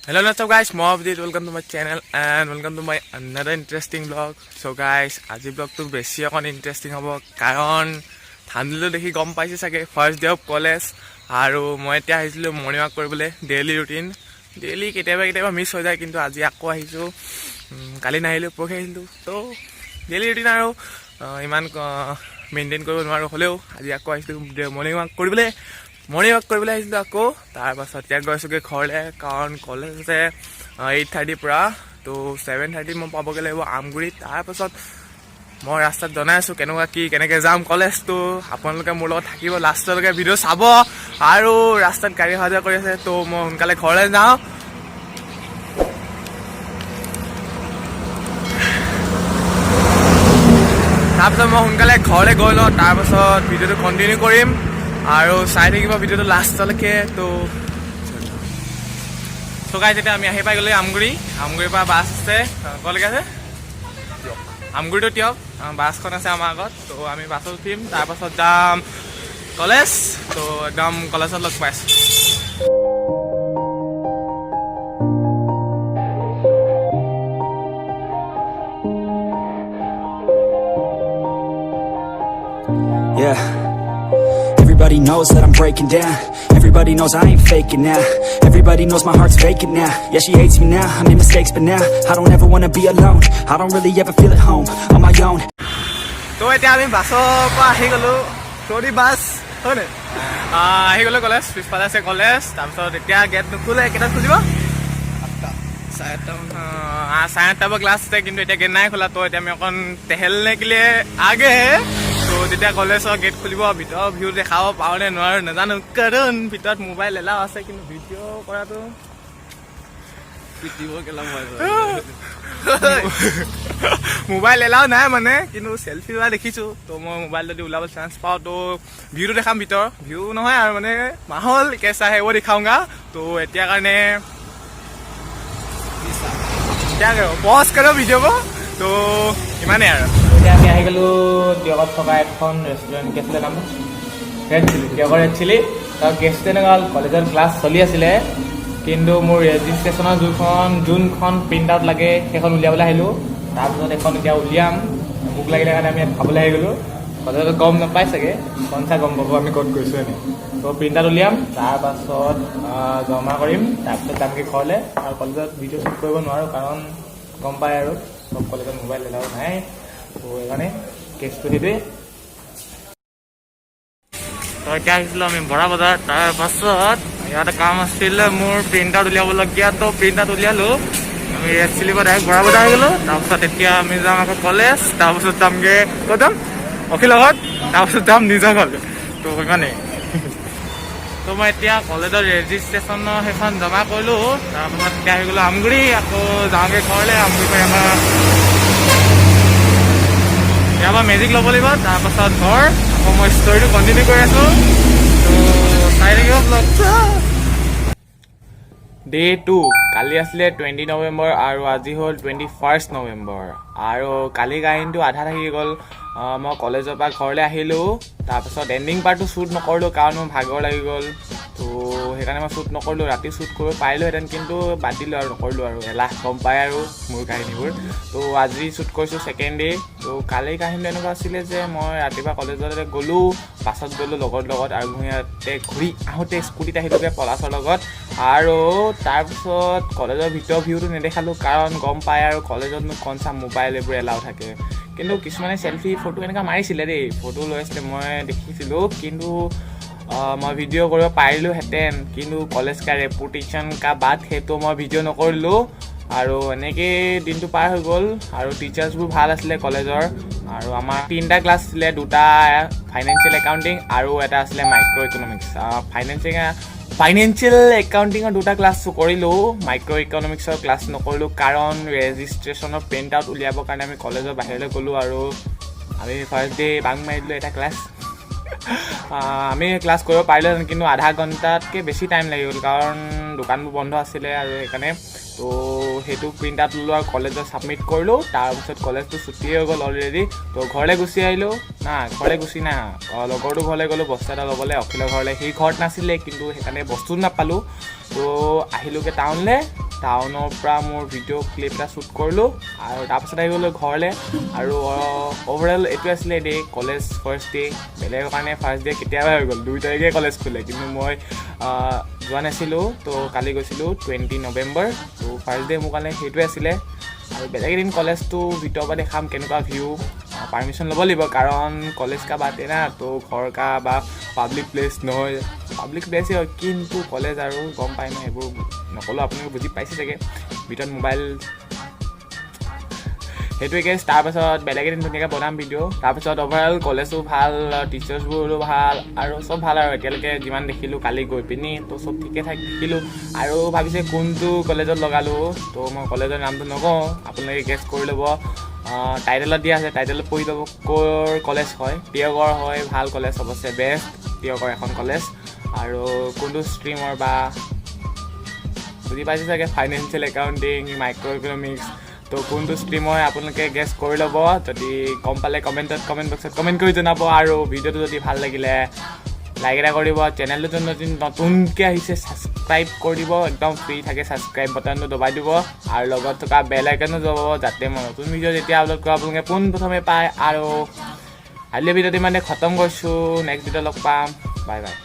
Hello, what's up guys? More update. Welcome to my channel and welcome to my another interesting vlog. So guys, আজি vlogটো বেছি অকণ interesting হ'ব কাৰণ ঠাণ্ডাটো দেখি গম পাইছে চাগে ফাৰ্ষ্ট ডে অফ কলেজ আৰু মই এতিয়া আহিছিলোঁ মৰ্ণিং ৱাক কৰিবলৈ ডেইলি ৰুটিন ডেইলি কেতিয়াবা মিছ হৈ যায় কিন্তু আজি আকৌ আহিছোঁ কালি নাহিলোঁ পৰহি আহিছিলোঁ তো ডেইলি ৰুটিন আৰু ইমান মেইনটেইন কৰিব নোৱাৰোঁ হ'লেও আজি আকৌ আহিছিলোঁ মৰ্ণিং ৱাক কৰিবলৈ আহিছিলোঁ আকৌ তাৰপাছত এতিয়া গৈছোঁগৈ ঘৰলৈ কাৰণ কলেজ আছে 8:30 পৰা তো 7:30 মই পাবগৈ লাগিব আমগুৰিত তাৰপাছত মই ৰাস্তাত জনাই আছোঁ কেনেকৈ যাম কলেজটো আপোনালোকে মোৰ লগত থাকিব লাষ্টলৈকে ভিডিঅ' চাব আৰু ৰাস্তাত গাড়ী অহা যোৱা কৰি আছে তো মই সোনকালে ঘৰলৈ যাওঁ তাৰপিছত মই সোনকালে ঘৰলৈ গৈ লওঁ তাৰপাছত ভিডিঅ'টো কণ্টিনিউ কৰিম আৰু চাই থাকিব ভিডিঅ'টো লাষ্টলৈকে তো গাইজ এতিয়া আমি আহি পাই গ'লো আমগুৰিৰ পৰা বাছ আছে ক'লৈকে আছে আমগুৰিটো দিয়ক বাছখন আছে আমাৰ আগত তো আমি বাছত উঠিম তাৰপাছত যাম কলেজ তো একদম কলেজত লগ পাইছোঁ Yeah. Everybody knows that I'm breaking down. Everybody knows I ain't faking now. Everybody knows my heart's vacant now. Yeah, she hates me now. I made mistakes, but now I don't ever wanna be alone. I don't really ever feel at home on my own. তো এতিয়া আমি বাছৰ পৰা আহি গ'লোঁ Choudhury bus হয়নে আহি গ'লোঁ কলেজ পিছফালে আছে কলেজ তাৰপিছত এতিয়া গেট নুখোলে কেইটাত খুলিব 8:30 পৰা ক্লাছ আছে কিন্তু এতিয়া গেট নাই খোলা তো এতিয়া আমি অকণ টেহেলনে কেলে আগে তো যেতিয়া কলেজৰ গেট খুলিব ভিতৰৰ ভিউ দেখাব পাওঁ নে নোৱাৰোঁ নাজানো কাৰণ ভিতৰত মোবাইল এলাও আছে কিন্তু ভিডিঅ' কৰাটো মোবাইল এলাও নাই মানে কিন্তু চেল্ফি লোৱা দেখিছোঁ তো মই মোবাইল যদি ওলাব চান্স পাওঁ তো ভিউটো দেখাম ভিতৰ ভিউ নহয় আৰু মানে মাহল কেঁচা সেইবোৰ দেখাওঁগা তো এতিয়া কাৰণে পজ কৰোঁ ভিডিঅ'ব তো ইমানেই আৰু এতিয়া আমি আহি গ'লোঁ দিয়কত থকা এখন ৰেষ্টুৰেণ্ট কি আছিলে নামটো ৰেড চিলি দিয়কৰ ৰেড চিলি তাৰ কেছটো এনেকুৱা হ'ল কলেজৰ ক্লাছ চলি আছিলে কিন্তু মোৰ ৰেজিষ্ট্ৰেশ্যনৰ যোনখন প্ৰিণ্ট আউট লাগে সেইখন উলিয়াবলৈ আহিলোঁ তাৰপিছত এখন এতিয়া উলিয়াম ভোক লাগিলে কাৰণে আমি ইয়াত খাবলৈ আহি গ'লোঁ কলেজত গম নাপাই চাগে কনচা গম পাব আমি ক'ত গৈছোঁ এনেই তো প্ৰিণ্ট আউট উলিয়াম তাৰপাছত জমা কৰিম তাৰপিছত যামগৈ ঘৰলৈ আৰু কলেজত ভিডিঅ' শ্বুট কৰিব নোৱাৰোঁ কাৰণ গম পায় আৰু চব কলেজত মোবাইল এলাও নাই তো সেইকাৰণে কেছটো সেইটোৱে তো এতিয়া আহিছিলোঁ আমি বৰা বজাৰ তাৰপাছত ইয়াতে কাম আছিলে মোৰ প্ৰিণ্ট আউট উলিয়াবলগীয়া তো প্ৰিণ্ট আউট উলিয়ালোঁ আমি ৰেড চিলিৰ পৰা ডাইৰেক্ট বৰা বজাৰ আহি গ'লোঁ তাৰপিছত এতিয়া আমি যাম আকৌ কলেজ তাৰপিছত যামগৈ ক'ত যাম অখিলৰ ঘৰত তাৰপিছত যাম নিজৰ ঘৰলৈ তো ইমানেই তো মই এতিয়া কলেজৰ ৰেজিষ্ট্ৰেশ্যনৰ সেইখন জমা কৰিলোঁ তাৰপাছত এতিয়া আহি গ'লোঁ আমগুৰি আকৌ যাওঁগৈ ঘৰলৈ আমগুৰি পৰা ইয়াৰ পৰা মেজিক ল'ব লাগিব তাৰপাছত ঘৰ আকৌ মই ষ্টৰিটো কণ্টিনিউ কৰি আছোঁ তো চাই থাকিব ব্লগ ডে 2 কালি আছিলে 20 নৱেম্বৰ আৰু আজি হ'ল 21 নৱেম্বৰ আৰু কালি কাহিনীটো আধা থাকি গ'ল মই কলেজৰ পৰা ঘৰলৈ আহিলোঁ তাৰপাছত এণ্ডিং পাৰ্টটো শ্বুট নকৰিলোঁ কাৰণ মোৰ ভাগৰ লাগি গ'ল তো সেইকাৰণে মই শ্বুট নকৰিলোঁ ৰাতি শ্বুট কৰিব পাৰিলোঁহেঁতেন কিন্তু বাদ দিলোঁ আৰু নকৰিলোঁ আৰু এলাহ গম পায় আৰু মোৰ কাহিনীবোৰ তো আজি শ্বুট কৰিছোঁ ছেকেণ্ড ডে তো কালি কাহিনীটো এনেকুৱা আছিলে যে মই ৰাতিপুৱা কলেজলৈ গ'লোঁ বাছত গ'লোঁ লগৰ লগত আৰু ইয়াতে ঘূৰি আহোঁতে স্কুটিত আহিলোঁগৈ পলাছৰ লগত আৰু তাৰপিছত কলেজৰ ভিতৰৰ ভিউটো নেদেখালোঁ কাৰণ গম পায় আৰু কলেজতনো কনচা মোবাইল এইবোৰ এলাও থাকে কিন্তু কিছুমানে চেল্ফি ফটো এনেকুৱা মাৰিছিলে দেই ফটো লৈ আছিলে মই দেখিছিলোঁ কিন্তু মই ভিডিঅ' কৰিব পাৰিলোঁহেঁতেন কিন্তু কলেজ কা ৰেপুটেশ্যন কা বাট সেইটো মই ভিডিঅ' নকৰিলোঁ আৰু এনেকৈ দিনটো পাৰ হৈ গ'ল আৰু টিচাৰ্ছবোৰ ভাল আছিলে কলেজৰ আৰু আমাৰ 3টা ক্লাছ আছিলে 2টা ফাইনেন্সিয়েল একাউণ্টিং আৰু এটা আছিলে মাইক্ৰ' ইকনমিক্স ফাইনেন্সিয়েল একাউণ্টিঙৰ 2টা ক্লাছ কৰিলোঁ মাইক্ৰ' ইকনমিক্সৰ ক্লাছ নকৰিলোঁ কাৰণ ৰেজিষ্ট্ৰেশ্যনৰ প্ৰিণ্ট আউট উলিয়াবৰ কাৰণে আমি কলেজৰ বাহিৰলৈ গ'লোঁ আৰু আমি ফাৰ্ষ্ট ডে বাং মাৰি দিলোঁ এটা ক্লাছ আমি ক্লাছ কৰিব পাৰিলোহেঁতেন কিন্তু আধা ঘণ্টাতকৈ বেছি টাইম লাগি গ'ল কাৰণ দোকানবোৰ বন্ধ আছিলে আৰু সেইকাৰণে তো সেইটো প্ৰিণ্ট আউট ল'লোঁ আৰু কলেজত ছাবমিট কৰিলোঁ তাৰপিছত কলেজটো ছুটি হৈ গ'ল অলৰেডি তো ঘৰলৈ গুচি আহিলোঁ ঘৰলৈ গুচি লগৰটো ঘৰলৈ গ'লোঁ বস্তু এটা ল'বলৈ অখিলৰ ঘৰলৈ সি ঘৰত নাছিলে কিন্তু সেইকাৰণে বস্তু নাপালোঁ তো আহিলোঁগৈ টাউনলৈ টাউনৰ পৰা মোৰ ভিডিঅ' ক্লিপ এটা শ্বুট কৰিলোঁ আৰু তাৰপাছত আহি গ'লোঁ ঘৰলৈ আৰু অভাৰঅল এইটো আছিলে ডে কলেজ ফাৰ্ষ্ট ডে বেলেগৰ কাৰণে ফাৰ্ষ্ট ডে কেতিয়াবা হৈ গ'ল 2 তাৰিখে কলেজ খোলে কিন্তু মই যোৱা নাছিলোঁ তো কালি গৈছিলোঁ 20 নৱেম্বৰ তো ফাৰ্ষ্ট ডে মোৰ কাৰণে সেইটোৱে আছিলে আৰু বেলেগ এদিন কলেজটো ভিতৰৰ পৰা দেখাম কেনেকুৱা ভিউ পাৰ্মিশ্যন ল'ব লাগিব কাৰণ কলেজ কা বাট না তো ঘৰ কা বা পাব্লিক প্লেচ নহয় পাব্লিক প্লেচেই হয় কিন্তু কলেজ আৰু গম পায় ন সেইবোৰ নক'লেও আপোনালোকে বুজি পাইছে চাগে ভিতৰত মোবাইল সেইটোৱে কেছ তাৰপাছত বেলেগ এদিন ধুনীয়াকৈ বনাম ভিডিঅ' তাৰপিছত অভাৰঅল কলেজো ভাল টিচাৰ্ছবোৰো ভাল আৰু চব ভাল আৰু এতিয়ালৈকে যিমান দেখিলোঁ কালি গৈ পিনি তো চব ঠিকে ঠাক দেখিলোঁ আৰু ভাবিছে কোনটো কলেজত লগালোঁ তো মই কলেজৰ নামটো নকওঁ আপোনালোকে গেছ কৰি ল'ব টাইটেলত দিয়া আছে টাইটেলত পঢ়ি ল'ব ক'ৰ কলেজ হয় টিয়গড় হয় ভাল কলেজ অৱশ্যে বেষ্ট টিয়গড় এখন কলেজ আৰু কোনটো ষ্ট্ৰীমৰ বা বুজি পাইছে চাগে ফাইনেন্সিয়েল একাউণ্টিং মাইক্ৰ' ইকনমিক্স তো কোনটো ষ্ট্ৰীম হয় আপোনালোকে গেছ কৰি ল'ব যদি গম পালে কমেণ্ট বক্সত কমেণ্ট কৰি জনাব আৰু ভিডিঅ'টো যদি ভাল লাগিলে লাইক এটা কৰিব চেনেলটো যদি নতুনকৈ আহিছে ছাবস্ক্ৰাইব কৰি দিব একদম ফ্ৰী থাকে ছাবস্ক্ৰাইব বাটনটো দবাই দিব আৰু লগত থকা বেল আইকনো দবাব যাতে মই নতুন ভিডিঅ' যেতিয়া আপলোড কৰোঁ আপোনালোকে পোনপ্ৰথমে পায় আৰু আজিৰ ভিডিঅ'টো ইমানে খতম কৰিছোঁ নেক্সট ভিডিঅ' লগ পাম বাই বাই